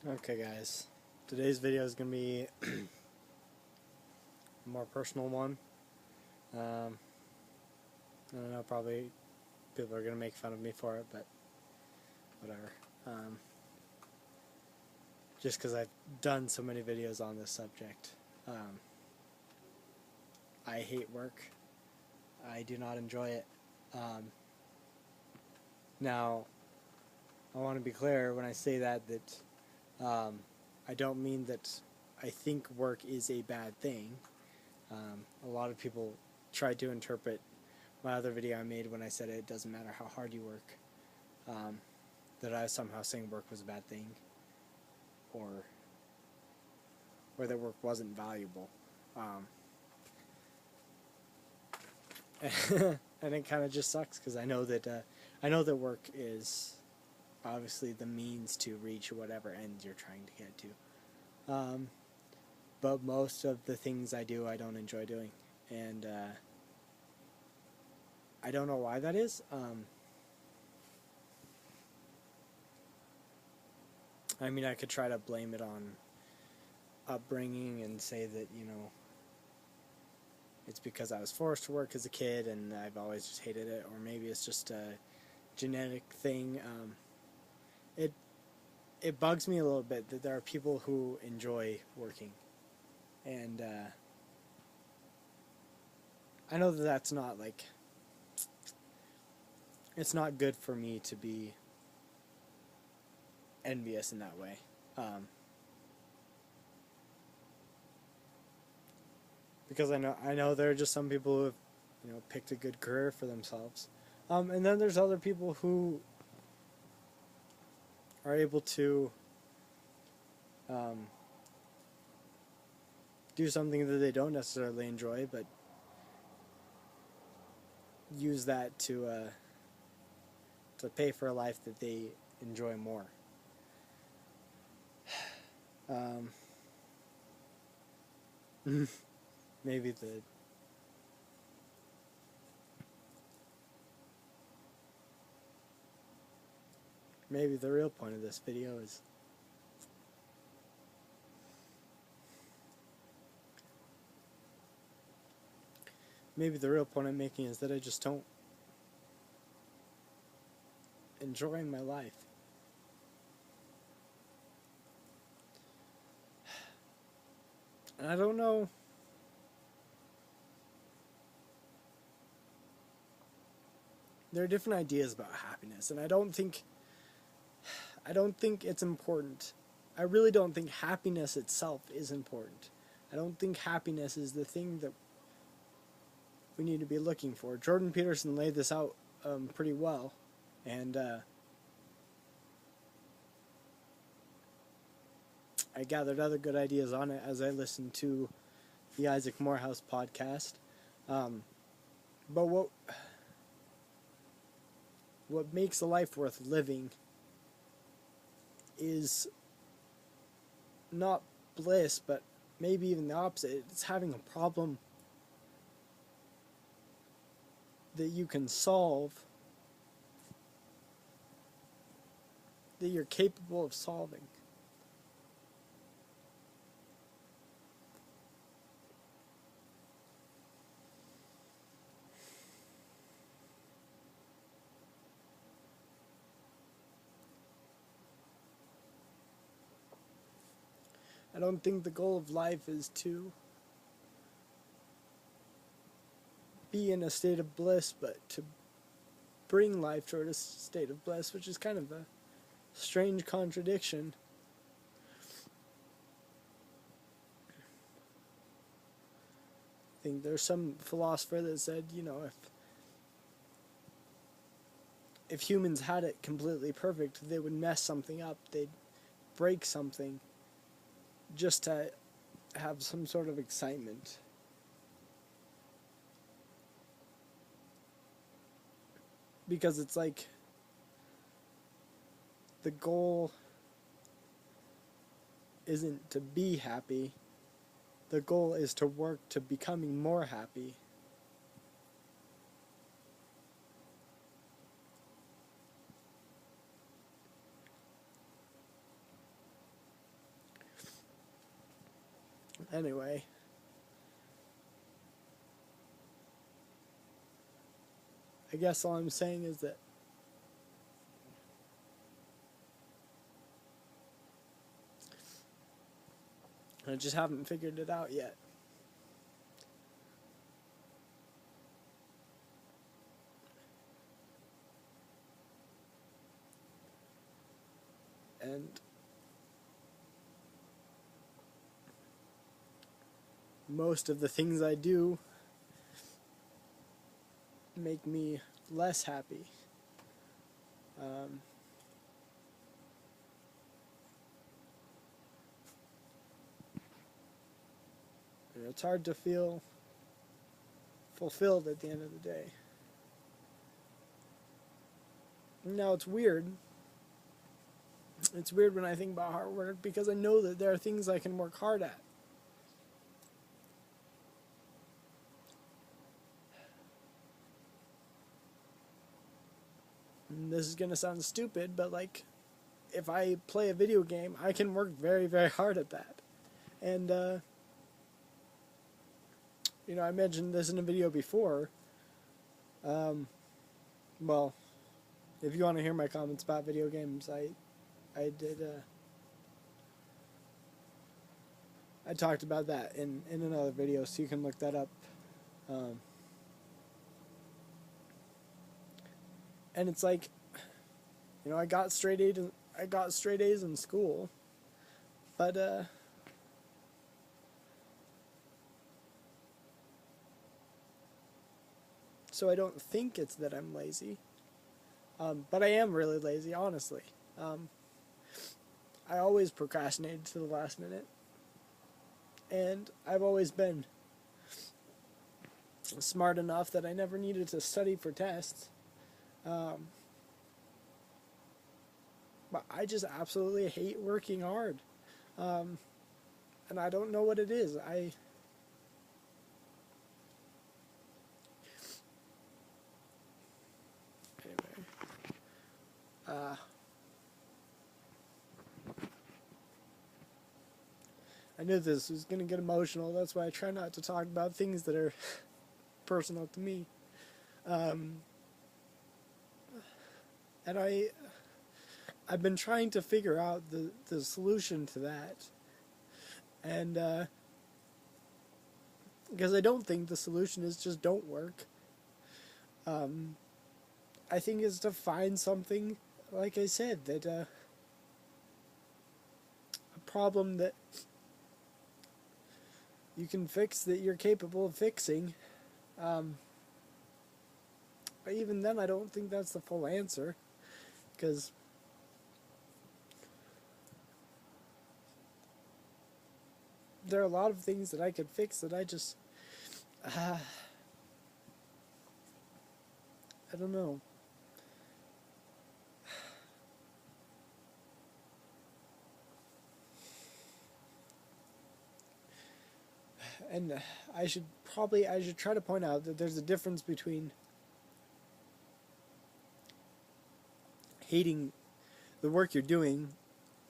Okay guys, today's video is going to be a more personal one. I don't know, probably people are going to make fun of me for it, but whatever. Just because I've done so many videos on this subject. I hate work. I do not enjoy it. Now, I want to be clear when I say that I don't mean that I think work is a bad thing. A lot of people tried to interpret my other video I made when I said it doesn't matter how hard you work, that I was somehow saying work was a bad thing, or that work wasn't valuable. And it kind of just sucks because I know that work is obviously the means to reach whatever end you're trying to get to. But most of the things I do, I don't enjoy doing, and I don't know why that is. I mean, I could try to blame it on upbringing and say that, it's because I was forced to work as a kid and I've always just hated it, or maybe it's just a genetic thing. It bugs me a little bit that there are people who enjoy working, and I know that that's not it's not good for me to be envious in that way. Because I know there are just some people who have, picked a good career for themselves. And then there's other people who are able to do something that they don't necessarily enjoy, but use that to pay for a life that they enjoy more. Maybe the real point of this video is maybe the real point I'm making is that I just don't enjoy my life. And I don't know. There are different ideas about happiness, and I don't think it's important. I really don't think happiness itself is important. I don't think happiness is the thing that we need to be looking for. Jordan Peterson laid this out pretty well, and I gathered other good ideas on it as I listened to the Isaac Morehouse podcast. But what makes a life worth living is not bliss, but maybe even the opposite. It's having a problem that you can solve, that you're capable of solving. I don't think the goal of life is to be in a state of bliss, but to bring life toward a state of bliss, which is kind of a strange contradiction. I think there's some philosopher that said, if humans had it completely perfect, they would mess something up, they'd break something just to have some sort of excitement. Because it's like the goal isn't to be happy, the goal is to work to becoming more happy. Anyway, I guess all I'm saying is that I just haven't figured it out yet. And most of the things I do make me less happy. It's hard to feel fulfilled at the end of the day. Now it's weird. It's weird when I think about hard work because I know that there are things I can work hard at. And this is gonna sound stupid, but like, if I play a video game, I can work very, very hard at that. And, I mentioned this in a video before. Well, if you want to hear my comments about video games, I talked about that in another video, so you can look that up. And it's like, I got straight A's in school, but so I don't think it's that I'm lazy, but I am really lazy, honestly. I always procrastinated to the last minute, and I've always been smart enough that I never needed to study for tests. But I just absolutely hate working hard, and I don't know what it is. I knew this was going to get emotional. That's why I try not to talk about things that are personal to me. And I've been trying to figure out the solution to that. And because I don't think the solution is just don't work. I think it's to find something, like I said, that a problem that you can fix, that you're capable of fixing. But even then, I don't think that's the full answer, because there are a lot of things that I could fix that I just, I don't know. And I should try to point out that there's a difference between hating the work you're doing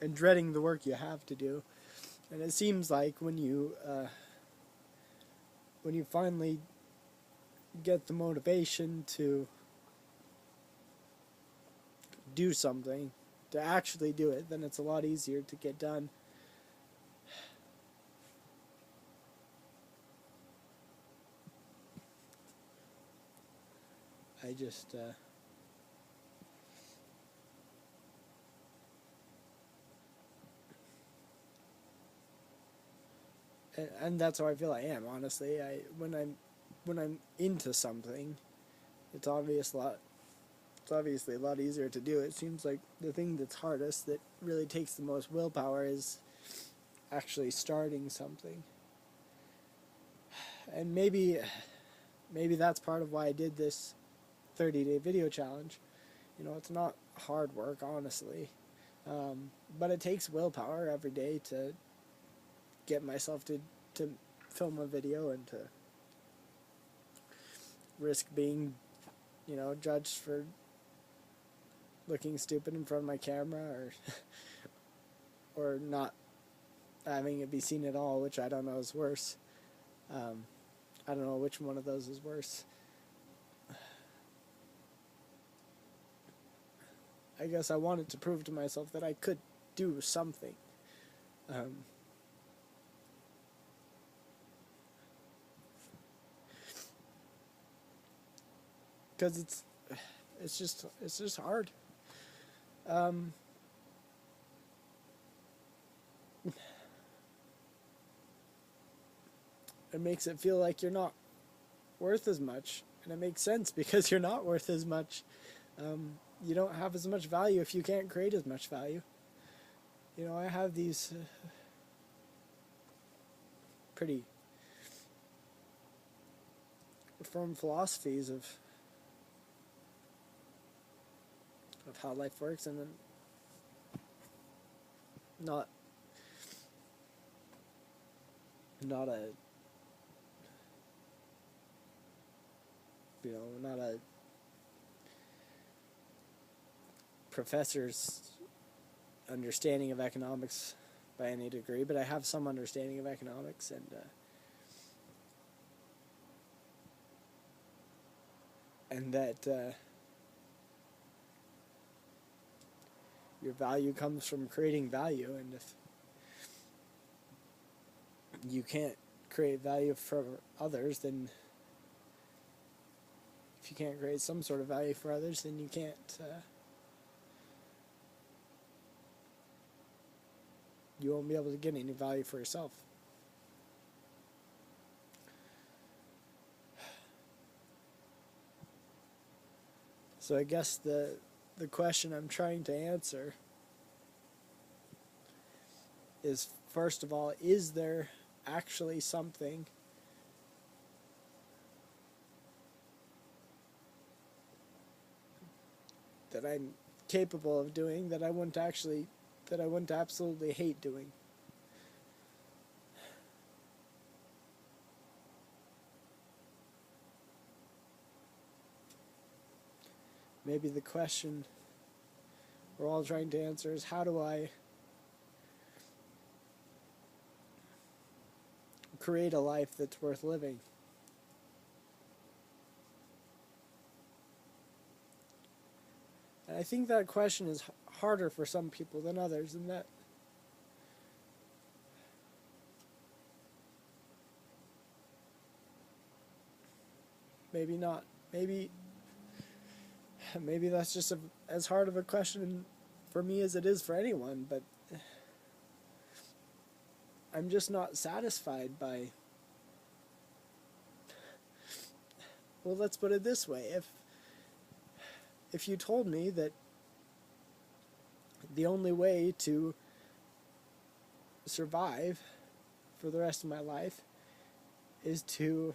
and dreading the work you have to do. And it seems like when you finally get the motivation to do something, to actually do it, then it's a lot easier to get done. I just and that's how I feel I am, honestly. When I'm into something, it's obviously a lot easier to do. It seems like the thing that's hardest, that really takes the most willpower, is actually starting something. And maybe that's part of why I did this 30-day video challenge. It's not hard work, honestly, but it takes willpower every day to get myself to film a video and to risk being, judged for looking stupid in front of my camera, or not having it be seen at all, which I don't know is worse. I don't know which one of those is worse. I guess I wanted to prove to myself that I could do something. Because it's just hard. It makes it feel like you're not worth as much, and it makes sense because you're not worth as much. You don't have as much value if you can't create as much value. You know, I have these pretty firm philosophies of how life works, and then not a not a professor's understanding of economics by any degree, but I have some understanding of economics, and that your value comes from creating value, and if you can't create value for others, then if you can't create some sort of value for others, then you can't you won't be able to get any value for yourself. So I guess the question I'm trying to answer is, first of all, is there actually something that I'm capable of doing that I wouldn't absolutely hate doing? Maybe the question we're all trying to answer is, how do I create a life that's worth living? And I think that question is harder for some people than others, and that maybe not. Maybe that's just as hard of a question for me as it is for anyone, but I'm just not satisfied by... Well, let's put it this way. If you told me that the only way to survive for the rest of my life is to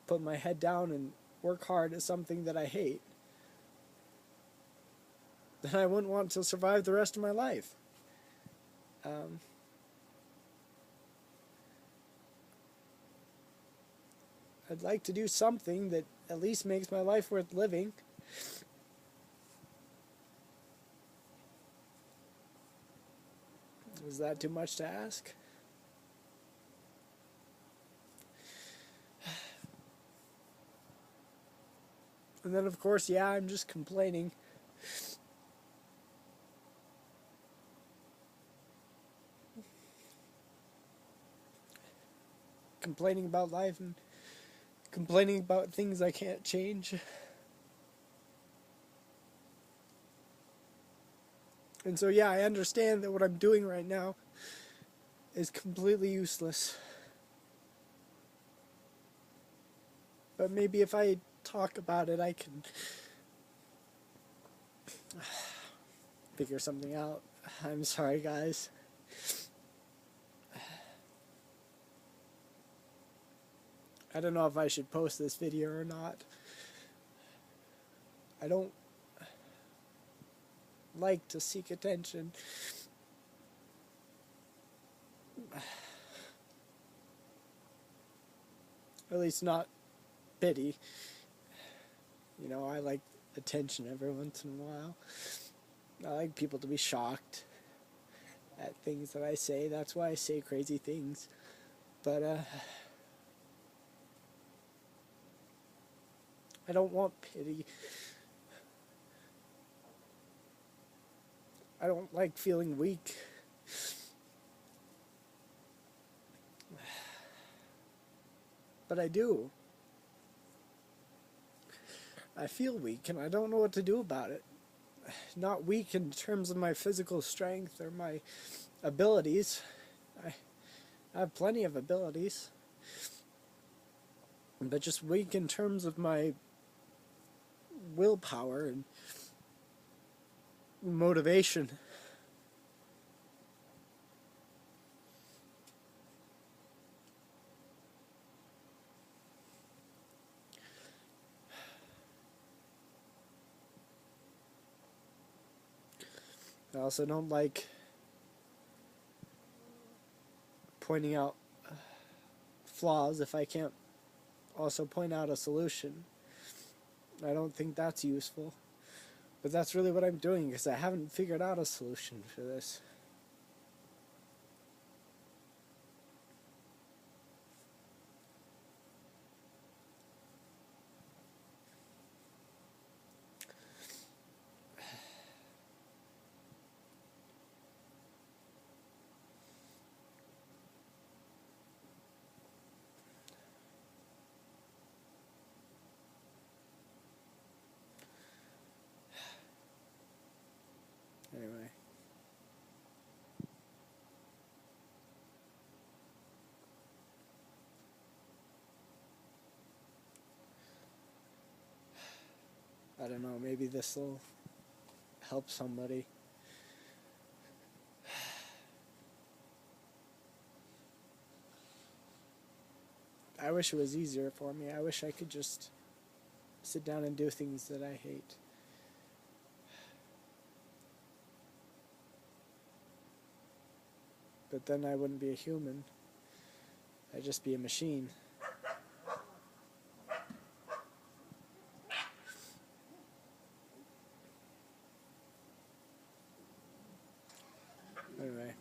put my head down and work hard at something that I hate, then I wouldn't want to survive the rest of my life. I'd like to do something that at least makes my life worth living. Is that too much to ask? And then, of course, yeah, I'm just complaining. Complaining about life and complaining about things I can't change. And so, yeah, I understand that what I'm doing right now is completely useless. But maybe if I talk about it, I can figure something out. I'm sorry, guys. I don't know if I should post this video or not. I don't like to seek attention. At least not pity. You know, I like attention every once in a while. I like people to be shocked at things that I say. That's why I say crazy things. But I don't want pity. I don't like feeling weak. But I do. I feel weak and I don't know what to do about it. Not weak in terms of my physical strength or my abilities. I have plenty of abilities. But just weak in terms of my willpower and motivation. I also don't like pointing out flaws if I can't also point out a solution. I don't think that's useful. But that's really what I'm doing because I haven't figured out a solution for this. Anyway. I don't know, maybe this will help somebody. I wish it was easier for me. I wish I could just sit down and do things that I hate. But then I wouldn't be a human. I'd just be a machine. Anyway.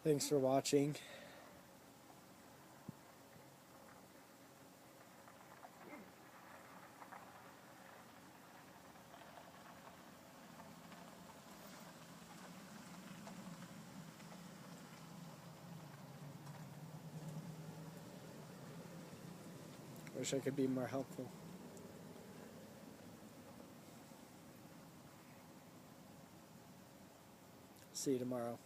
Thanks for watching. Wish I could be more helpful. See you tomorrow.